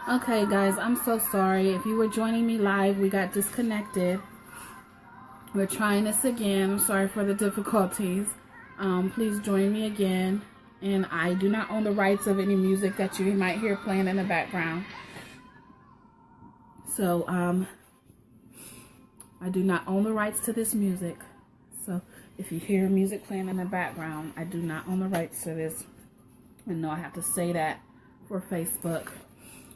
Okay, guys, I'm so sorry. If you were joining me live, we got disconnected. We're trying this again. I'm sorry for the difficulties. Please join me again. And I do not own the rights of any music that you might hear playing in the background. So, I do not own the rights to this music. So, if you hear music playing in the background, I do not own the rights to this. And no, I have to say that for Facebook.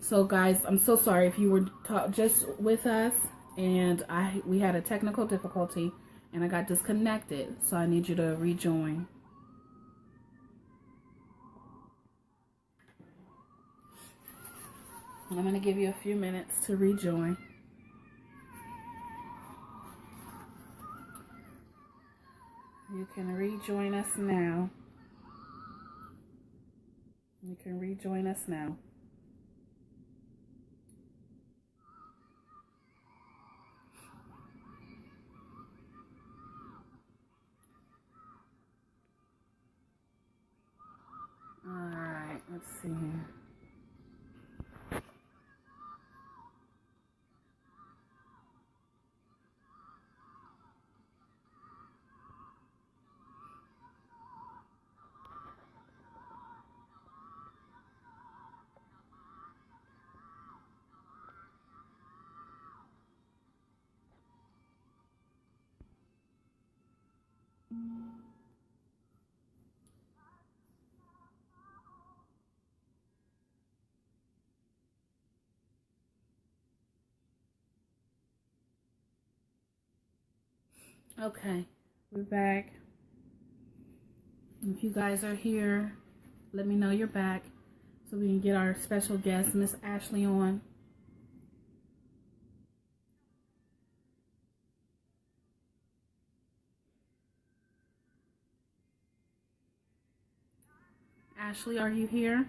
So guys, I'm so sorry if you were just with us and we had a technical difficulty and I got disconnected. So I need you to rejoin. I'm going to give you a few minutes to rejoin. You can rejoin us now. You can rejoin us now. Alright, let's see here. Okay, we're back. If you guys are here, let me know you're back so we can get our special guest, Miss Ashley, on. Ashley, are you here?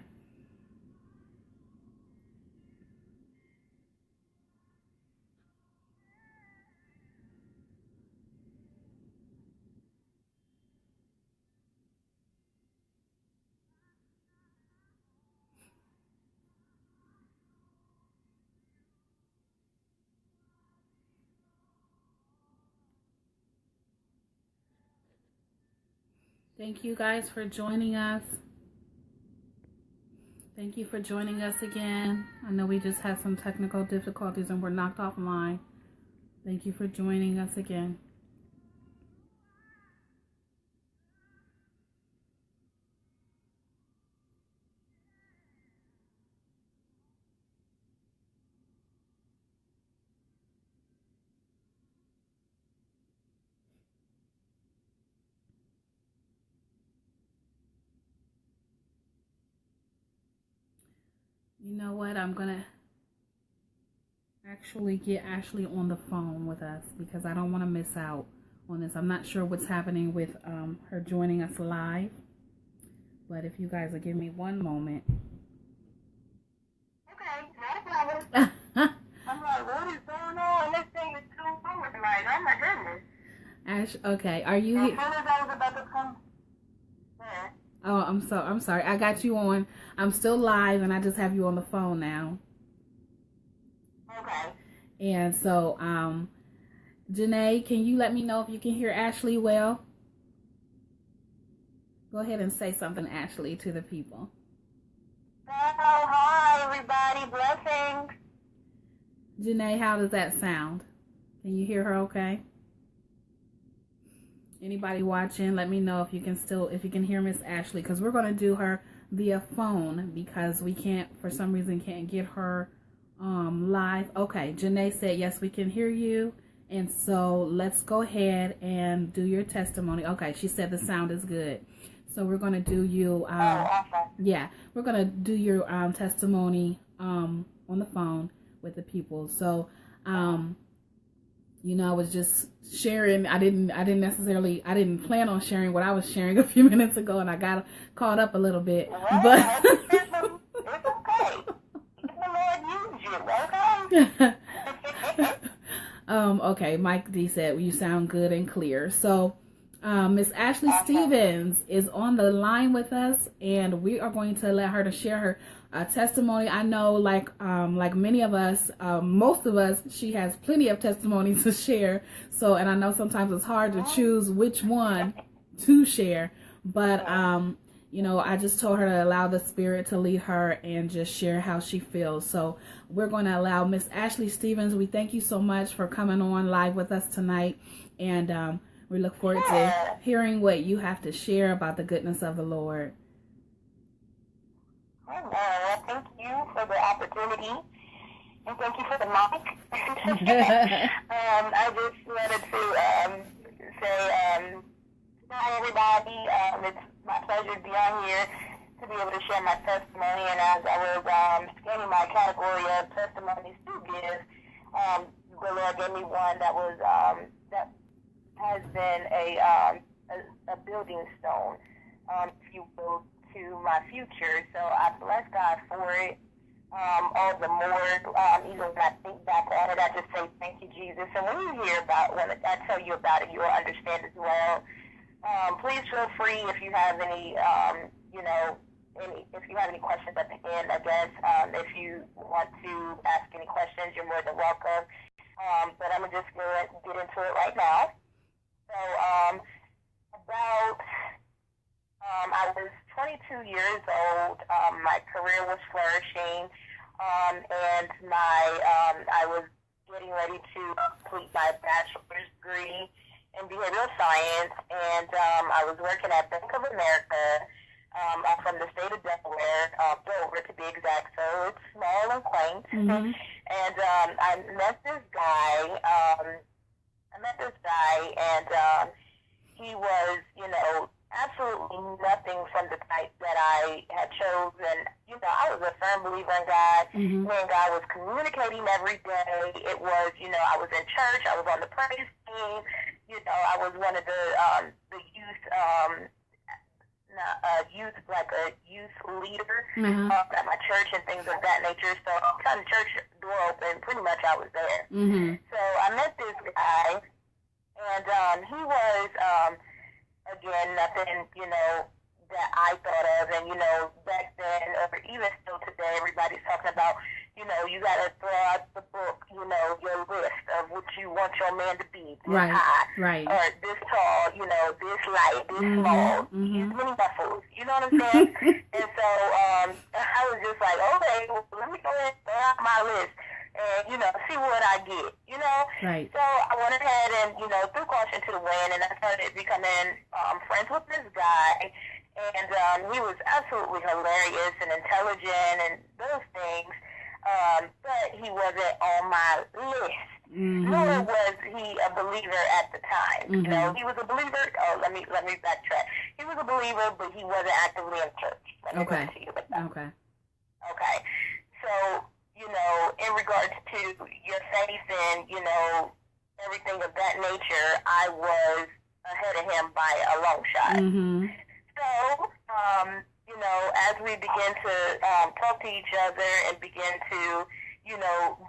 Thank you guys for joining us. Thank you for joining us again. I know we just had some technical difficulties and we're knocked offline. Thank you for joining us again. You know what? I'm going to actually get Ashley on the phone with us because I don't want to miss out on this. I'm not sure what's happening with her joining us live. But if you guys will give me one moment. Okay, not a problem. I'm like, what is going on? This thing is too forward tonight. Oh my goodness. Ash, okay, are you here? As soon as I was about to come. Yeah. Oh, I'm sorry. I got you on. I'm still live and I just have you on the phone now. Okay. And so, Janae, can you let me know if you can hear Ashley well? Go ahead and say something, Ashley, to the people. Oh, hi, everybody. Blessings. Janae, how does that sound? Can you hear her okay? Anybody watching, let me know if you can hear Miss Ashley, because we're going to do her via phone because we can't, for some reason, can't get her live. Okay, Janae said, yes, we can hear you. And so let's go ahead and do your testimony. Okay, she said the sound is good. So we're going to do you, awesome. Yeah, we're going to do your testimony on the phone with the people. So, you know, I was just sharing. I didn't plan on sharing what I was sharing a few minutes ago, and I got caught up a little bit. Well, but it's okay. The Lord used you, okay? Okay, Mike D said, well, you sound good and clear. So, Miss Ashley Stevens is on the line with us, and we are going to let her to share her testimony. I know, like many of us, most of us, she has plenty of testimonies to share. So, and I know sometimes it's hard to choose which one to share, but you know, I just told her to allow the Spirit to lead her and just share how she feels. So we're going to allow Miss Ashley Stevens. We thank you so much for coming on live with us tonight, and we look forward to hearing what you have to share about the goodness of the Lord. Well, thank you for the opportunity, and thank you for the mic. I just wanted to say hi, everybody. It's my pleasure to be on here to be able to share my testimony. And as I was scanning my category of testimonies to give, the Lord gave me one that was that has been a building stone, if you will, to my future. So I bless God for it. All the more, even when I think back on it, I just say thank you, Jesus. And when you hear about, when I tell you about it, you'll understand as well. Please feel free if you have any, if you have any questions at the end, I guess. If you want to ask any questions, you're more than welcome. But I'm just going to get into it right now. So, I was 22 years old. My career was flourishing, and I was getting ready to complete my bachelor's degree in behavioral science, and I was working at Bank of America. I'm from the state of Delaware, Dover to be exact, so it's small and quaint. Mm-hmm. And I met this guy, and he was, absolutely nothing from the type that I had chosen. I was a firm believer in God. Mm-hmm. Me and God was communicating every day. It was, I was in church. I was on the praise team. I was one of the youth leader at my church and things of that nature. So kind of church door open, pretty much I was there. Mm-hmm. So I met this guy, and he was, again, nothing, that I thought of. And, back then, or even still today, everybody's talking about, you got to throw out the book, your list of what you want your man to be. This high, or this tall, this light, this small, these many muscles. You know what I'm saying? And so I was just like, okay, well, let me go ahead and throw out my list and, see what I get, Right. So I went ahead and, threw caution to the wind, and I started becoming friends with this guy. And he was absolutely hilarious and intelligent and those things. But he wasn't on my list. Mm-hmm. Nor was he a believer at the time. Mm-hmm. He was a believer. Oh, let me backtrack. He was a believer, but he wasn't actively in church. Okay. Okay. Okay. So, in regards to your faith and, everything of that nature, I was ahead of him by a long shot. Mm-hmm. So, as we began to talk to each other and begin to,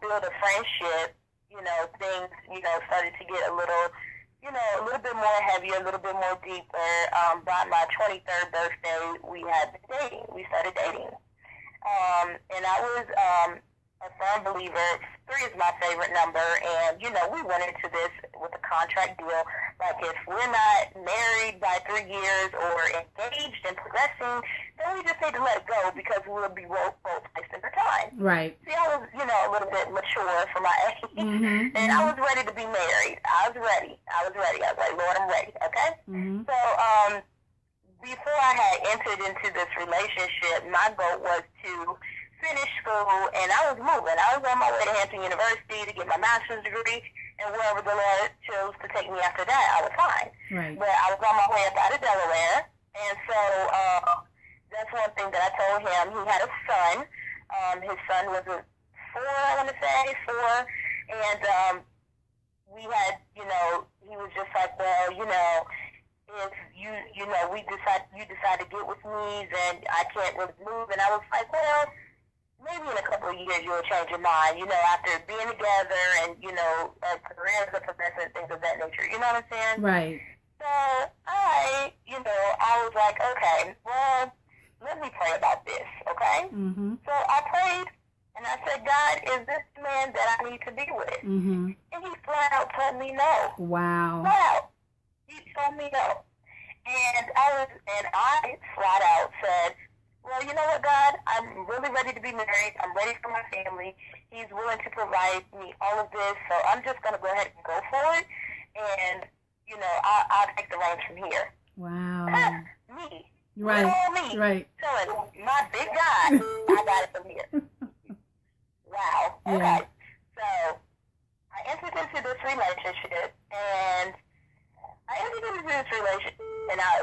build a friendship, things, started to get a little bit more heavy, a little bit more deeper. By my 23rd birthday, we started dating. And I was a firm believer. 3 is my favorite number, and we went into this with a contract deal. Like, if we're not married by 3 years or engaged and progressing, then we just need to let it go because we'll be both wasting our time. Right. See, I was, a little bit mature for my age, and I was ready to be married. I was ready. I was like, Lord, I'm ready. Okay. Mm-hmm. So, before I had entered into this relationship, my goal was to finish school, and I was moving. I was on my way to Hampton University to get my master's degree, and wherever the Lord chose to take me after that, I was fine. Right. But I was on my way up out of Delaware, and so that's one thing that I told him. He had a son. His son was 4, I want to say, 4, and we had, he was just like, well, if you decide to get with me, then I can't really move. And I was like, well, maybe in a couple of years you'll change your mind, after being together and, careers are progressing, things of that nature. You know what I'm saying? Right. So I was like, okay, well, let me pray about this, okay? Mm-hmm. So I prayed, and I said, God, is this the man that I need to be with? Mm-hmm. And he flat out told me no. Wow. Flat out. He told me no. And I flat out said, well, you know what, God, I'm really ready to be married. I'm ready for my family. He's willing to provide me all of this, so I'm just going to go ahead and go for it. And, I'll take the reins from here. Wow. Me. Right. Me. Right. Telling my big guy, I got it from here. Wow. Okay. Yeah. So I entered into this relationship, and it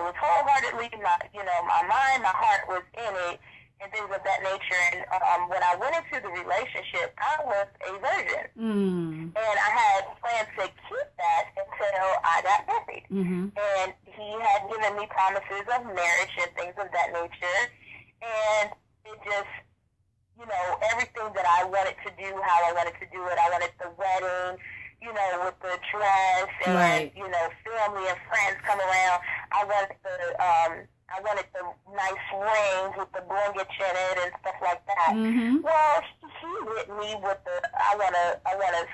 was wholeheartedly, my mind, my heart was in it, and things of that nature. And when I went into the relationship, I was a virgin. Mm. And I had plans to keep that until I got married. Mm-hmm. And he had given me promises of marriage and things of that nature. And it just, everything that I wanted to do, how I wanted to do it. I wanted the wedding, with the dress and, right. Family and friends come around. I wanted the nice rings with the bling-itch in it and stuff like that. Mm-hmm. Well, he hit me with I want a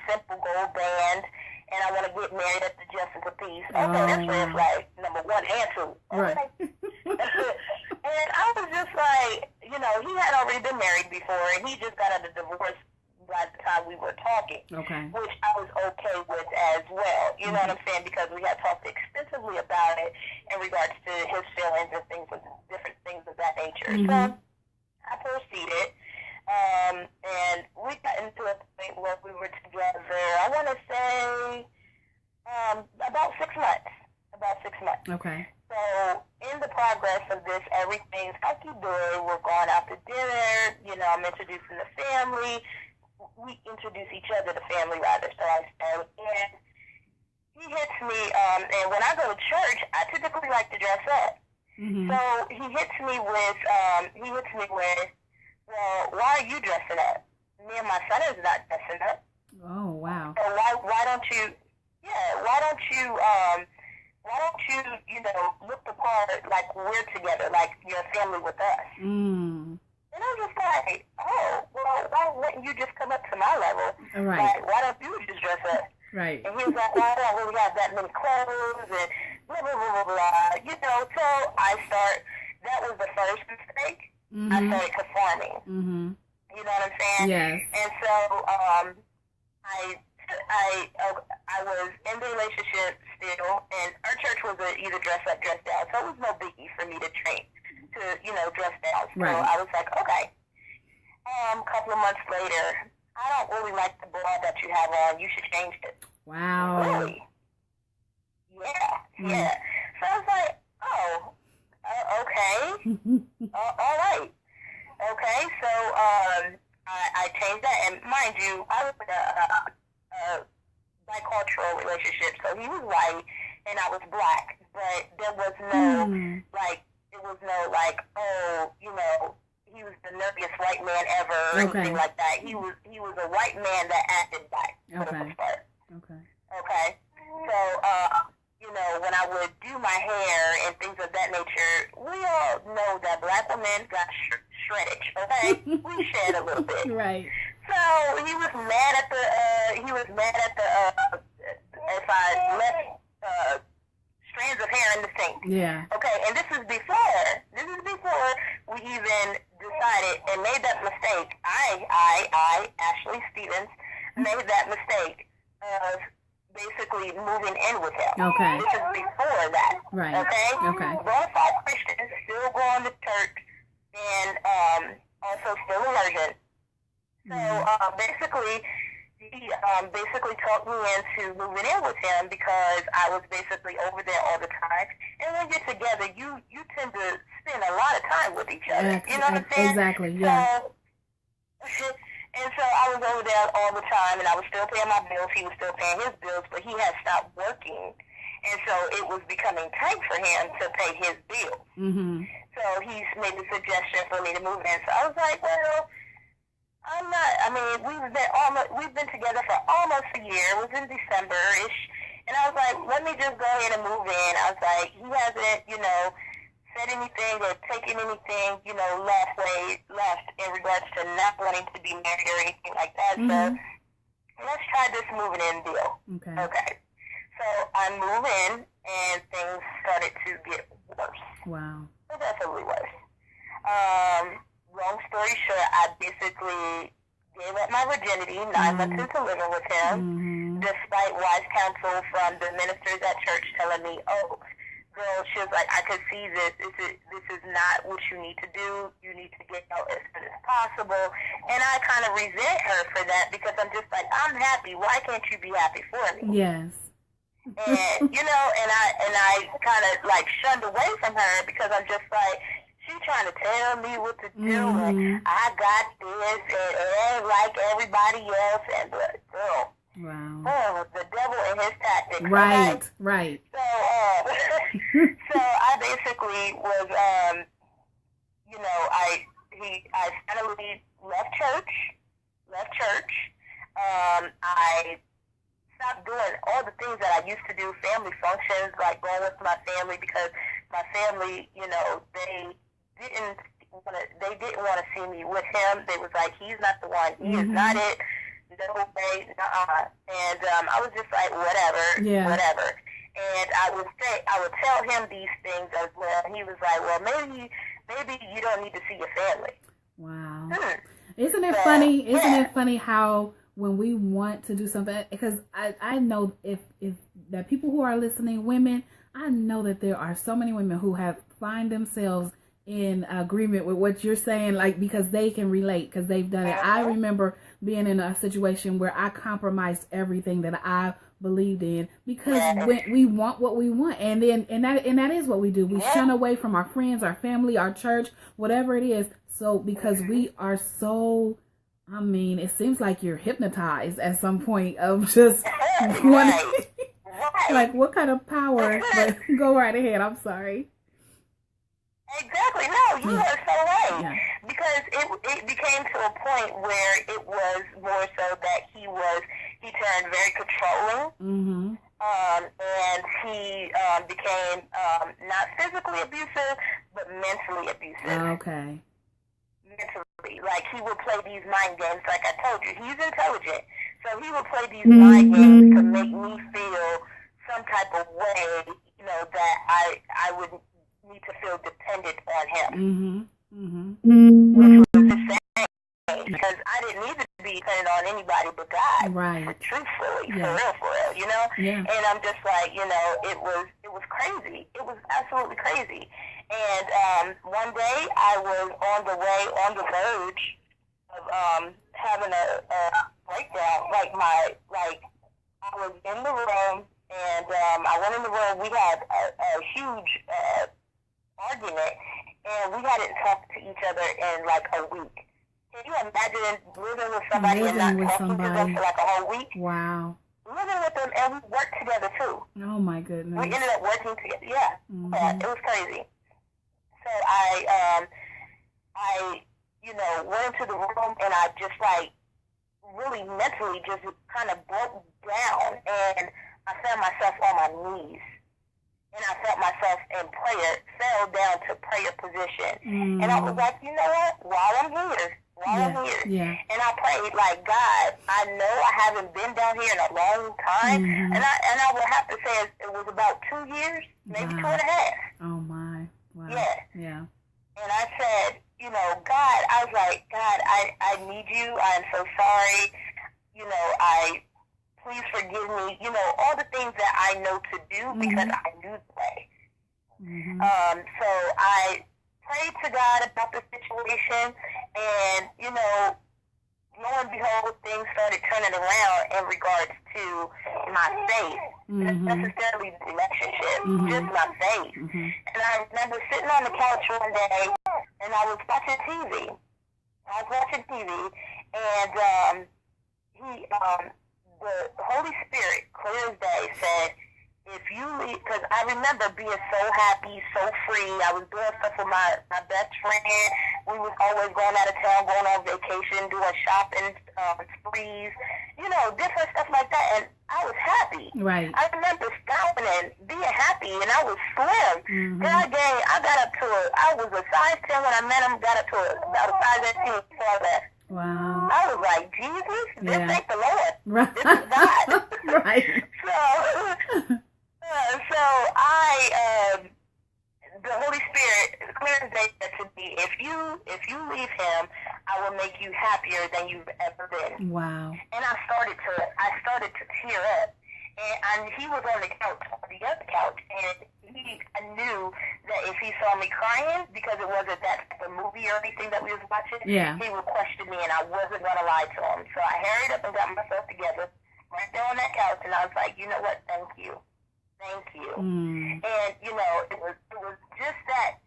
simple gold band, and I want to get married at the Justice of Peace. Okay, that's red flag number 1 and 2. Right. And I was just like, he had already been married before, and he just got out of divorce by the time we were talking, okay. Which I was okay with as well. You know what I'm saying? Because we had talked extensively about it in regards to his feelings and different things of that nature. Mm-hmm. So I proceeded, and we got into a point where we were together, I want to say about 6 months. Okay. So in the progress of this, everything's hunky-dory. We're going out to dinner. I'm introducing the family. We introduce each other to family, rather, so I say. And he hits me, and when I go to church, I typically like to dress up. Mm-hmm. So he hits me with, well, why are you dressing up? Me and my son is not dressing up. Oh, wow. So why don't you, look the part like we're together, like you're a family with us. Mm. And I was just like, oh, well, why wouldn't you just come up to my level? Right. Like, why don't you just dress up? Right. And he was like, well, I don't really have that many clothes, and blah, blah, blah, blah, blah. So that was the first mistake. Mm-hmm. I started conforming. Mm-hmm. You know what I'm saying? Yes. And so I was in the relationship still, and our church was either dress up, dress down. So it was no biggie for me to train to, dress down. So right. I was like, okay. A couple of months later, I don't really like the bra that you have on. You should change it. Wow. Really? Yeah. Yeah. So I was like, oh, okay. All right. Okay. So I changed that, and mind you, I was in a bicultural relationship. So he was white, and I was black, but there was no he was the nerdiest white man ever, or anything like that. He was a white man that acted black for the most part. Okay. So, when I would do my hair and things of that nature, we all know that black women got shreddage, okay? We shed a little bit. Right. So he was mad at the if I left strands of hair in the sink. Yeah. Okay, and this is before we even decided and made that mistake. I, Ashley Stevens, made that mistake of basically moving in with him. Okay. This is before that. Right. Okay? Okay. Bonafide Christian, still going to church, and also still a virgin. So basically, he basically talked me into moving in with him because I was basically over there all the time. And when you're together, you tend to spend a lot of time with each other. You know what I'm saying? Exactly, yeah. And so I was over there all the time, and I was still paying my bills. He was still paying his bills, but he had stopped working. And so it was becoming tight for him to pay his bills. Mm-hmm. So he made the suggestion for me to move in. So I was like, well, we've been together for almost a year. It was in December-ish. And I was like, let me just go ahead and move in. I was like, he hasn't, said anything or taken anything, left in regards to not wanting to be married or anything like that. So let's try this moving in deal. Okay. So I move in, and things started to get worse. Wow. Definitely worse. Long story short, I basically gave up my virginity 9 months into living with him, despite wise counsel from the ministers at church telling me, oh, girl, she was like, I could see this. This is not what you need to do. You need to get out as soon as possible. And I kind of resent her for that because I'm just like, I'm happy. Why can't you be happy for me? Yes. And, and I kind of like shunned away from her because I'm just like, she's trying to tell me what to do. And I got this and it ain't like everybody else. And, girl. Wow. Oh, the devil and his tactics. Right, right. So, so I basically was, I finally left church. I stopped doing all the things that I used to do, family functions, like going with my family, because my family, they didn't want to see me with him. They was like, he's not the one. He is not it. No way, and I was just like, whatever. And I would tell him these things as well. And he was like, well, maybe you don't need to see your family. Wow. Isn't it funny? Isn't it funny how when we want to do something, because I know if that people who are listening, women, I know that there are so many women who find themselves in agreement with what you're saying, like, because they can relate, because they've done it. I remember being in a situation where I compromised everything that I believed in because we want what we want, and that is what we do. We shun away from our friends, our family, our church, whatever it is. So because we are so, it seems like you're hypnotized at some point of just wanting, like, what kind of power? But go right ahead. I'm sorry. Exactly. No, you are so right. Yeah. Because it became to a point where it was more so that he turned very controlling. And he became not physically abusive, but mentally abusive. Okay. Mentally. Like, he would play these mind games. Like I told you, he's intelligent. So he would play these mind games to make me feel some type of way, that I would need to feel dependent on him. Which was the same, because I didn't need to be dependent on anybody but God. Right. Truthfully, for real, Yeah. And I'm just like, it was crazy. It was absolutely crazy. And one day I was on the verge of having a breakdown. I was in the room, and I went in the room. We had a huge argument, and we hadn't talked to each other in like a week. Can you imagine living with somebody and not talking to them for like a whole week? Wow. Living with them, and we worked together too. Oh my goodness. We ended up working together. Yeah, it was crazy. So I went into the room, and I just like really mentally just kind of broke down, and I found myself on my knees. And I felt myself in prayer, fell down to prayer position. And I was like, you know what? While I'm here. And I prayed, like, God, I know I haven't been down here in a long time. And I would have to say it was about 2 years, maybe 2.5. Oh, my. Wow. Yeah. And I said, God, I was like, God, I need you. I'm so sorry. Please forgive me, all the things that I know to do because I do pray. So I prayed to God about the situation, and, lo and behold, things started turning around in regards to my faith, not necessarily the relationship, just my faith. And I remember sitting on the couch one day, and I was watching TV. And the Holy Spirit, clear as day, said, if you leave, because I remember being so happy, so free. I was doing stuff with my best friend. we was always going out of town, going on vacation, doing shopping sprees, you know, different stuff like that. And I was happy. Right. I remember stopping and being happy, and I was slim. Mm-hmm. Then I got up to I was a size 10 when I met him, got up to about a size 18 before I left. Wow. I was like, Jesus, this ain't the Lord. Right. This is God. Right. So the Holy Spirit clearly said to me, if you leave him, I will make you happier than you've ever been. Wow. And I started to tear up. And he was on the couch, the other couch, and I knew that if he saw me crying, because it wasn't that type of movie or anything that we was watching, he would question me, and I wasn't going to lie to him. So I hurried up and got myself together right there on that couch, and I was like, you know what, thank you. And, you know, it was just that,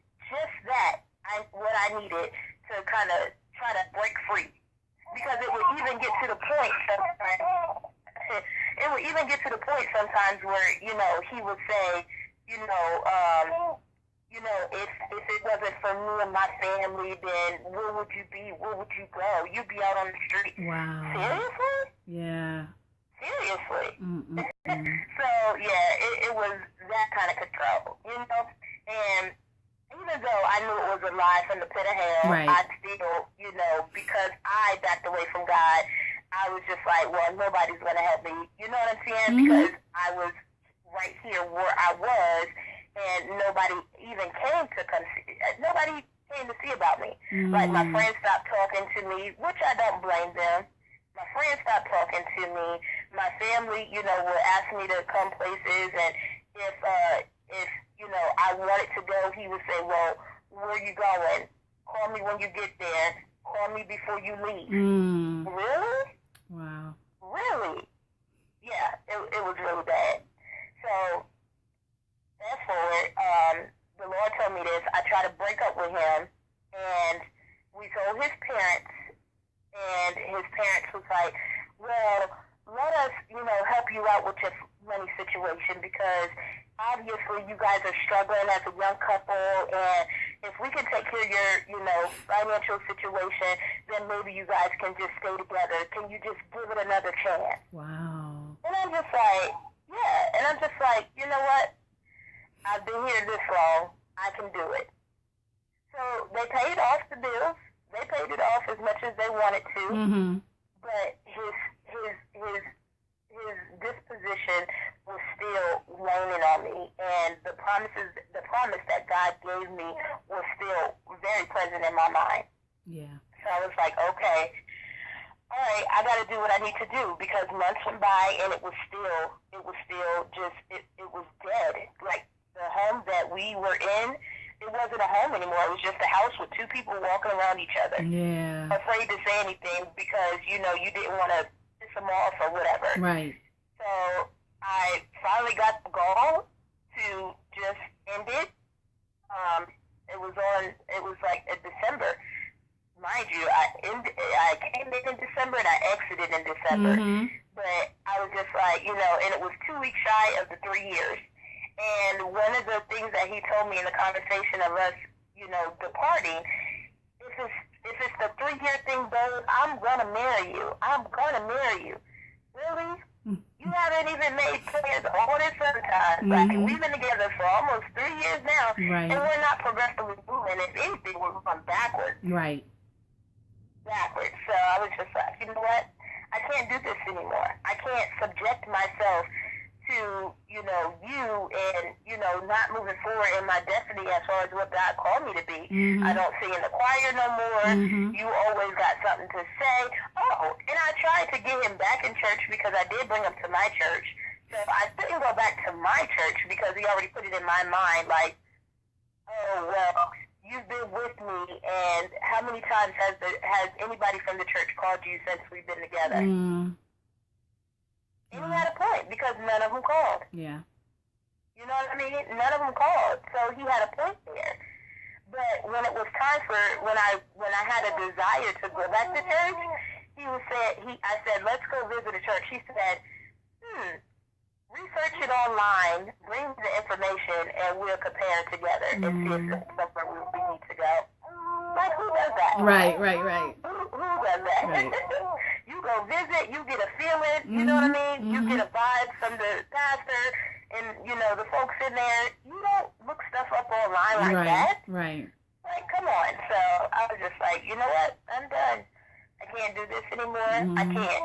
what I needed to kind of try to break free. Because it would even get to the point sometimes, where, you know, he would say, you know, if it wasn't for me and my family, then where would you be? Where would you go? You'd be out on the street. Wow. Seriously? Yeah. Seriously. Mm-mm-mm. So, yeah, it was that kind of control, you know? And even though I knew it was a lie from the pit of hell, I still, you know, because I backed away from God, I was just like, well, nobody's going to help me. You know what I'm saying? Because I was right here where I was, and nobody even came to nobody came to see about me. Like, my friends stopped talking to me, which I don't blame them. My friends stopped talking to me. My family, you know, would ask me to come places, and if you know, I wanted to go, he would say, well, where are you going? Call me when you get there. Call me before you leave. Really? Wow. Really? Yeah, it was really bad. So, fast forward, the Lord told me this. I tried to break up with him, and we told his parents, and his parents was like, well, let us, you know, help you out with your money situation, because obviously you guys are struggling as a young couple, and if we can take care of your, you know, financial situation, then maybe you guys can just stay together. Can you just give it another chance? Wow. And I'm just like, yeah. And I'm just like, you know what? I've been here this long. I can do it. So they paid off the bills. They paid it off as much as they wanted to. But his disposition was still waning on me, and the promise that God gave me was still very present in my mind. Yeah. So I was like, okay, all right, I got to do what I need to do, because months went by, and it was still just dead. Like, the home that we were in, it wasn't a home anymore. It was just a house with two people walking around each other. Yeah. Afraid to say anything because, you know, you didn't want to piss them off or whatever. Right. So I finally got the gall to just end it. It was like in December. Mind you, I came in December and I exited in December. But I was just like, you know, and it was 2 weeks shy of the 3 years. And one of the things that he told me in the conversation of us, you know, departing, if it's the 3-year thing, babe, I'm gonna marry you. I'm gonna marry you. Really? You haven't even made plans all this other time. Like, we've been together for almost 3 years now, and we're not progressively moving. If anything, we're going backwards. Right. Backwards. So I was just like, you know what? I can't do this anymore. I can't subject myself to, you know, you and, you know, not moving forward in my destiny as far as what God called me to be. I don't sing in the choir no more. You always got something to say. Oh, and I tried to get him back in church because I did bring him to my church. So I couldn't go back to my church because he already put it in my mind, like, oh, well, you've been with me, and how many times has anybody from the church called you since we've been together? And he had a point, because none of them called. Yeah. You know what I mean? None of them called. So he had a point there. But when it was time for, when I had a desire to go back to church, I said, let's go visit a church. He said, research it online, bring me the information, and we'll compare together and see if it's somewhere we need to go. I like, who does that? Right. Who does that? Right. You go visit, you get a feeling, you know what I mean? You get a vibe from the pastor and, you know, the folks in there. You don't look stuff up online like that. Right. Like, come on. So I was just like, you know what? I'm done. I can't do this anymore. I can't.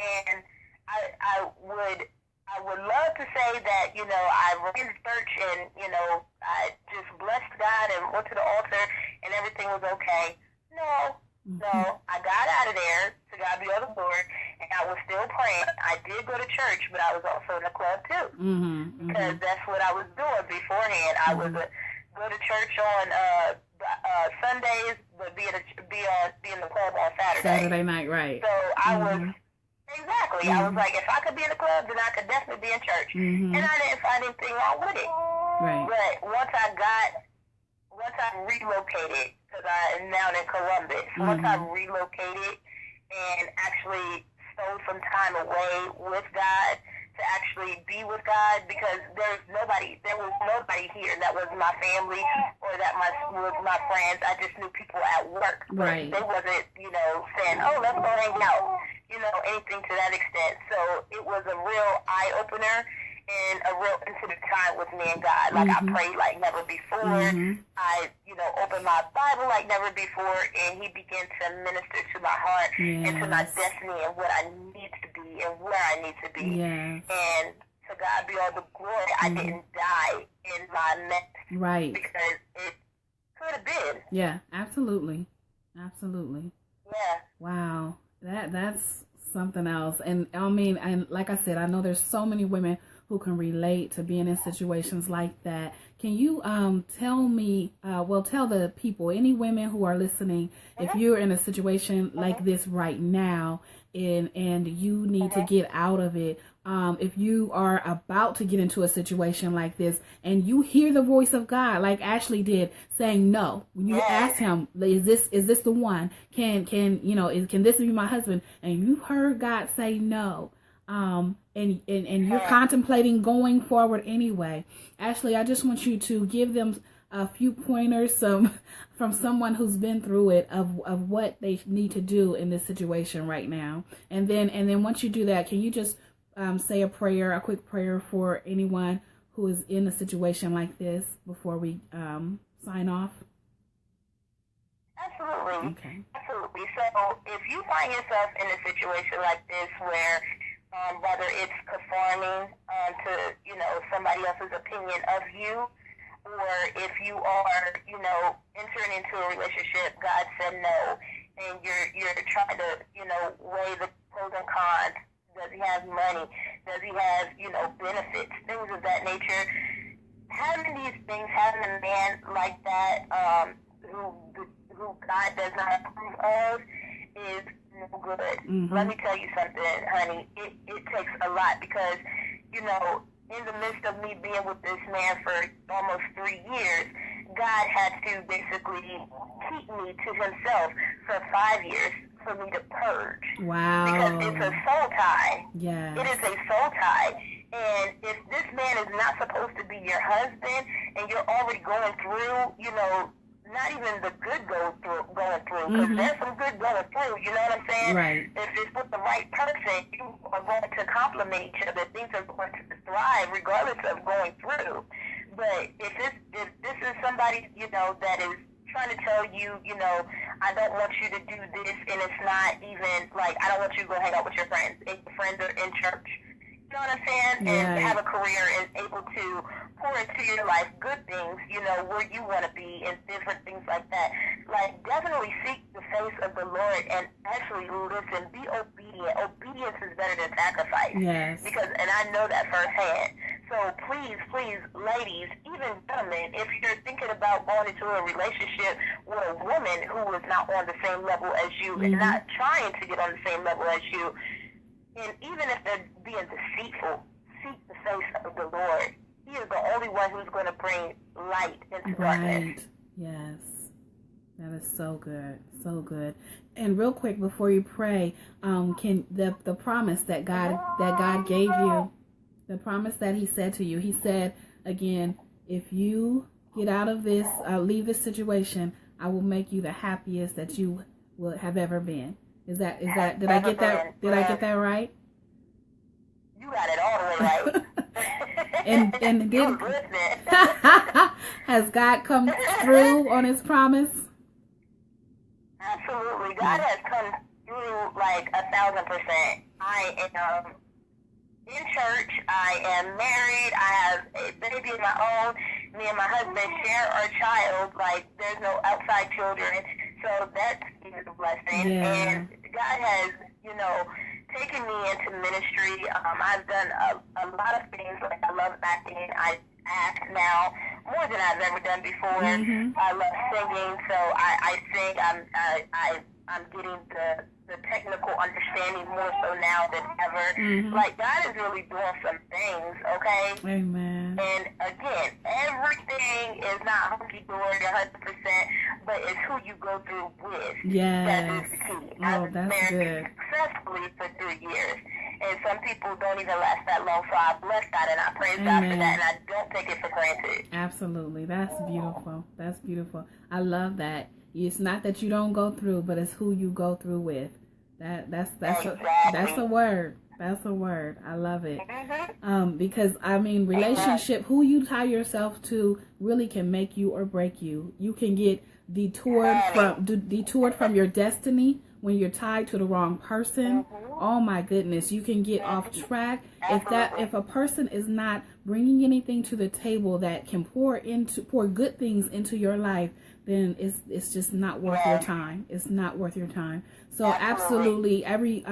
And I would love to say that, you know, I ran to church and, you know, I just blessed God and went to the altar and everything was okay. No, I got out of there, to God be all the glory, and I was still praying. I did go to church, but I was also in the club too, because that's what I was doing beforehand. I was go to church on Sundays, but be in the club on Saturday night, right? So I was I was like, if I could be in the club, then I could definitely be in church, and I didn't find anything wrong with it. Right. But once I relocated, because I am now in Columbus, once I relocated and actually stole some time away with God to actually be with God, because there was nobody here that was my family or that was my friends. I just knew people at work. Right. They wasn't, you know, saying, oh, let's go hang out, you know, anything to that extent. So it was a real eye-opener and a real intimate time with me and God. Like I prayed like never before. I, you know, opened my Bible like never before, and He began to minister to my heart and to my destiny and what I need to be and where I need to be. And to God be all the glory. I didn't die in my mess. Right. Because it could have been. Yeah, absolutely. Absolutely. Yeah. Wow. That's something else. And I mean, and like I said, I know there's so many women who can relate to being in situations like that. Can you tell me, tell the people, any women who are listening, if you're in a situation like this right now and you need to get out of it, if you are about to get into a situation like this and you hear the voice of God, like Ashley did, saying no, when you ask Him, is this the one? Can this be my husband? And you heard God say no. And you're contemplating going forward anyway. Ashley, I just want you to give them a few pointers from someone who's been through it of what they need to do in this situation right now. And then once you do that, can you just say a quick prayer for anyone who is in a situation like this before we sign off? Absolutely. Okay. Absolutely. So if you find yourself in a situation like this where whether it's conforming to, you know, somebody else's opinion of you, or if you are, you know, entering into a relationship, God said no, and you're trying to, you know, weigh the pros and cons. Does he have money? Does he have, you know, benefits? Things of that nature. Having these things, having a man like that who God does not approve of is no good. Let me tell you something, honey. It takes a lot because, you know, in the midst of me being with this man for almost 3 years, God had to basically keep me to Himself for 5 years for me to purge. Wow. Because it's a soul tie. Yes. It is a soul tie. And if this man is not supposed to be your husband and you're already going through, you know, not even the good going through, because there's some good going through, you know what I'm saying? Right. If it's with the right person, you are going to complement each other. Things are going to thrive regardless of going through. But if this is somebody, you know, that is trying to tell you, you know, I don't want you to do this, and it's not even, like, I don't want you to go hang out with your friends, if your friends are in church. You know what I'm saying? And have a career and able to pour into your life good things, you know, where you want to be and different things like that. Like, definitely seek the face of the Lord and actually listen. Be obedient. Obedience is better than sacrifice. Yes. Because, and I know that firsthand. So please, ladies, even gentlemen, if you're thinking about going into a relationship with a woman who is not on the same level as you and not trying to get on the same level as you, and even if they're being deceitful, seek the face of the Lord. He is the only one who's going to bring light into darkness. Yes. That is so good. So good. And real quick before you pray, can the promise that God gave you, the promise that He said to you, He said again, if you get out of this, leave this situation, I will make you the happiest that you will have ever been. Did I get that? Did I get that right? You got it all the way right. and did has God come through on His promise? Absolutely, God has come through like 1,000%. I am in church. I am married. I have a baby of my own. Me and my husband share our child. Like, there's no outside children. So that's a blessing. Yeah. And God has, taken me into ministry. I've done a lot of things. Like, I love acting. I act now more than I've ever done before. Mm-hmm. I love singing. So I sing. I'm getting the technical understanding more so now than ever. Mm-hmm. Like, God is really doing some things, okay? Amen. And again, everything is not hunky-dory 100%, but it's who you go through with. Yes. That is the key. Oh, that's good. Successfully for 3 years. And some people don't even last that long, so I bless God and I praise God for that, and I don't take it for granted. Absolutely. That's beautiful. That's beautiful. I love that. It's not that you don't go through, but it's who you go through with. That's a word. That's a word. I love it. Because relationship, who you tie yourself to really can make you or break you. You can get detoured from your destiny when you're tied to the wrong person. Oh my goodness, you can get off track if a person is not bringing anything to the table that can pour good things into your life. Then it's just not worth your time. It's not worth your time. So absolutely, every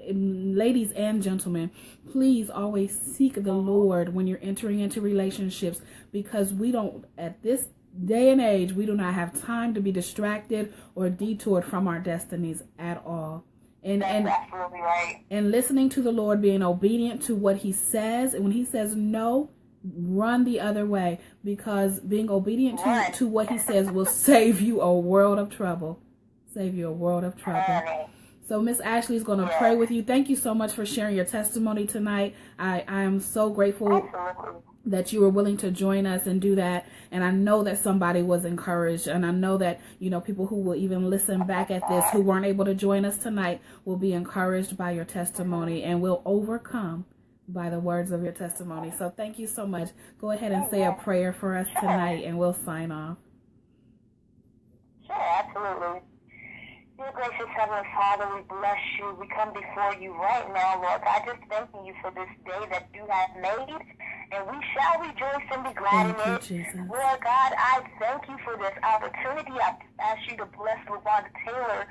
ladies and gentlemen, please always seek the Lord when you're entering into relationships, because we don't, at this day and age, we do not have time to be distracted or detoured from our destinies at all. And absolutely right. And listening to the Lord, being obedient to what He says, and when He says no, run the other way, because being obedient to what He says will save you a world of trouble. Save you a world of trouble. So Miss Ashley is going to pray with you. Thank you so much for sharing your testimony tonight. I am so grateful that you were willing to join us and do that. And I know that somebody was encouraged. And I know that, people who will even listen back at this, who weren't able to join us tonight, will be encouraged by your testimony and will overcome by the words of your testimony. So thank you so much. Go ahead and say a prayer for us tonight, and we'll sign off. Sure, absolutely. Dear gracious Heavenly Father, we bless you. We come before you right now, Lord God, just thanking you for this day that you have made, and we shall rejoice and be glad in it. Jesus. Lord God, I thank you for this opportunity. I ask you to bless Luanda Taylor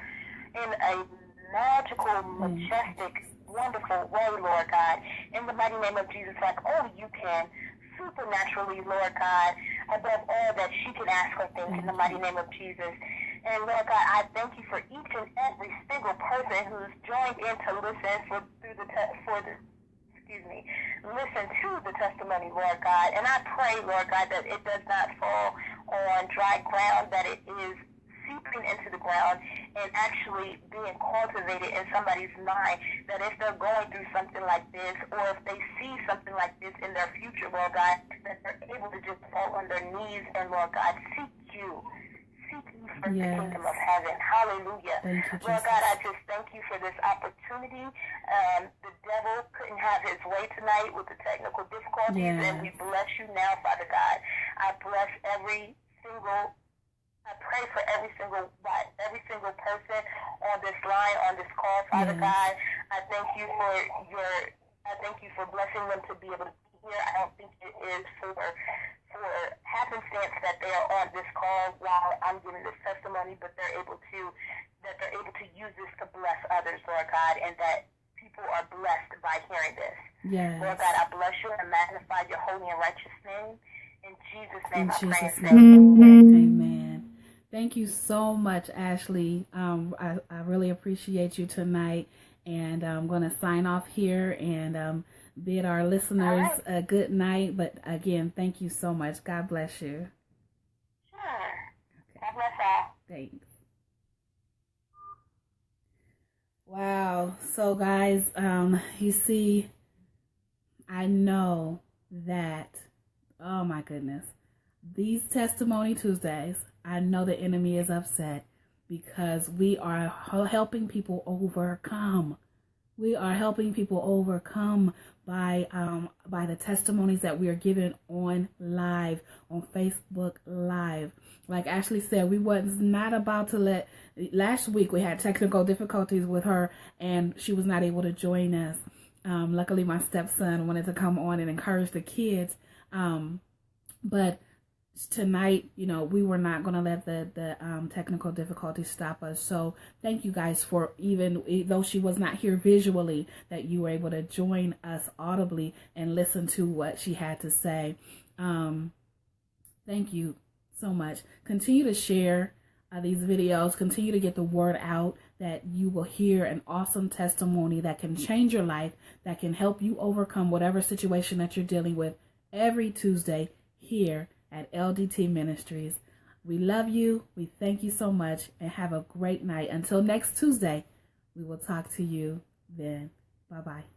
in a magical, majestic, wonderful way, Lord God, in the mighty name of Jesus, like only you can, supernaturally, Lord God, above all that she can ask or think, in the mighty name of Jesus. And Lord God, I thank you for each and every single person who's joined in to listen listen to the testimony, Lord God. And I pray, Lord God, that it does not fall on dry ground, that it is seeping into the ground and actually being cultivated in somebody's mind, that if they're going through something like this, or if they see something like this in their future, Lord God, that they're able to just fall on their knees and, Lord God, seek you for the kingdom of heaven. Hallelujah. Lord God, I just thank you for this opportunity. The devil couldn't have his way tonight with the technical difficulties, and we bless you now, Father God. I pray for every single person on this line, on this call, Father God. I thank you for blessing them to be able to be here. I don't think it is for happenstance that they are on this call while I'm giving this testimony, but they're able to use this to bless others, Lord God, and that people are blessed by hearing this. Yes. Lord God, I bless you and magnify your holy and righteous name. In Jesus' name, I pray. Amen. Thank you so much, Ashley. I really appreciate you tonight, and I'm going to sign off here and bid our listeners a good night. But again, thank you so much. God bless you. Sure. God bless all. Thanks. Wow. So guys, you see, I know that, oh my goodness, these Testimony Tuesdays, I know the enemy is upset because we are helping people overcome. We are helping people overcome by the testimonies that we are giving on live, on Facebook Live. Like Ashley said, we was not about to let, last week we had technical difficulties with her and she was not able to join us. Luckily my stepson wanted to come on and encourage the kids. But tonight, you know, we were not going to let the technical difficulties stop us. So thank you guys for, even though she was not here visually, that you were able to join us audibly and listen to what she had to say. Thank you so much. Continue to share these videos. Continue to get the word out that you will hear an awesome testimony that can change your life, that can help you overcome whatever situation that you're dealing with every Tuesday here at LDT Ministries. We love you. We thank you so much and have a great night. Until next Tuesday, we will talk to you then. Bye-bye.